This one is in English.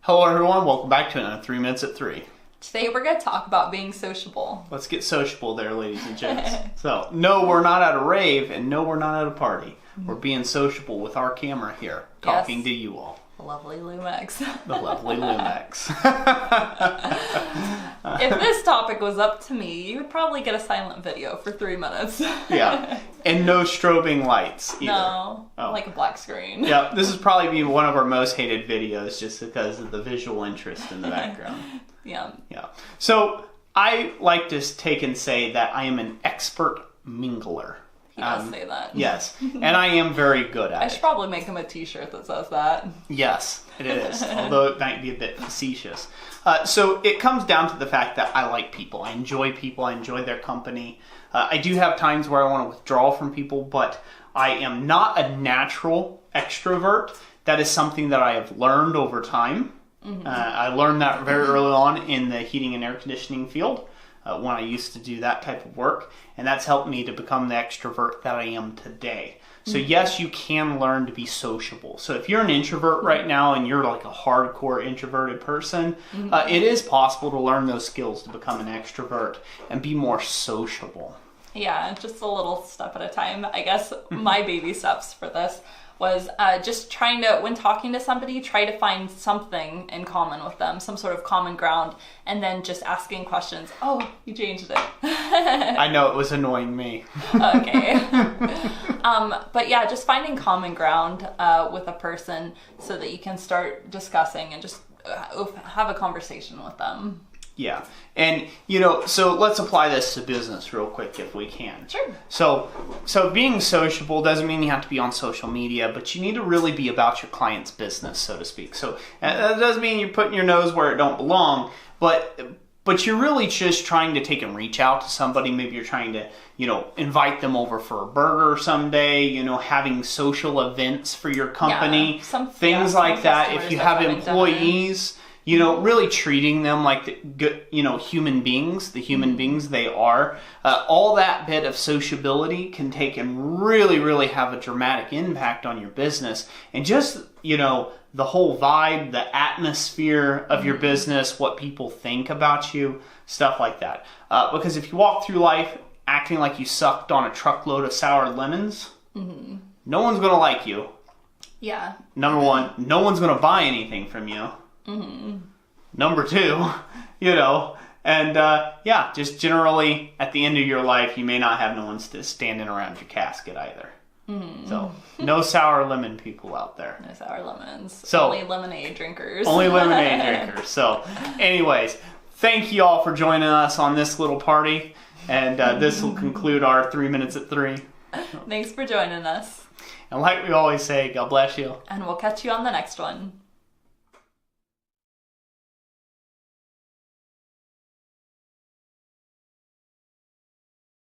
Hello everyone, welcome back to another 3 Minutes at 3. Today we're going to talk about being sociable. Let's get sociable there, ladies and gents. So, no, we're not at a rave, and no, we're not at a party. We're being sociable with our camera here, talking to you all. The lovely Lumex. The lovely Lumex. If this topic was up to me, you would probably get a silent video for 3 minutes. Yeah, and no strobing lights either. No, like a black screen. Yeah, this is probably be one of our most hated videos just because of the visual interest in the background. Yeah. So, I like to take and say that I am an expert mingler. He does say that. Yes, and I am very good at it. I should probably make him a t-shirt that says that. Yes, it is, although it might be a bit facetious. So it comes down to the fact that I like people. I enjoy people. I enjoy their company. I do have times where I want to withdraw from people, but I am not a natural extrovert. That is something that I have learned over time. I learned that very early on in the heating and air conditioning field. When I used to do that type of work, and that's helped me to become the extrovert that I am today. So yes, you can learn to be sociable. So if you're an introvert right now and you're like a hardcore introverted person, it is possible to learn those skills to become an extrovert and be more sociable. Yeah, just a little step at a time. I guess my baby steps for this was just trying to, when talking to somebody, try to find something in common with them, some sort of common ground, and then just asking questions. Oh, you changed it. I know, it was annoying me. Okay. But yeah, just finding common ground with a person so that you can start discussing and just have a conversation with them. Yeah. And, so let's apply this to business real quick if we can. Sure. So being sociable doesn't mean you have to be on social media, but you need to really be about your client's business, so to speak. So that doesn't mean you're putting your nose where it don't belong, but you're really just trying to take and reach out to somebody. Maybe you're trying to, invite them over for a burger someday, having social events for your company, things like that. If you have employees, really treating them like the good, human beings, the human beings they are. All that bit of sociability can take and really, really have a dramatic impact on your business. And just, the whole vibe, the atmosphere of your business, what people think about you, stuff like that. Because if you walk through life acting like you sucked on a truckload of sour lemons, no one's going to like you. Yeah. Number one, no one's going to buy anything from you. Number two, and just generally at the end of your life, you may not have no one standing around your casket either. So, no sour lemon people out there. No sour lemons. So, only lemonade drinkers. Only lemonade drinkers. So, anyways, thank you all for joining us on this little party, and this will conclude our 3 Minutes at 3. Thanks for joining us. And like we always say, God bless you. And we'll catch you on the next one.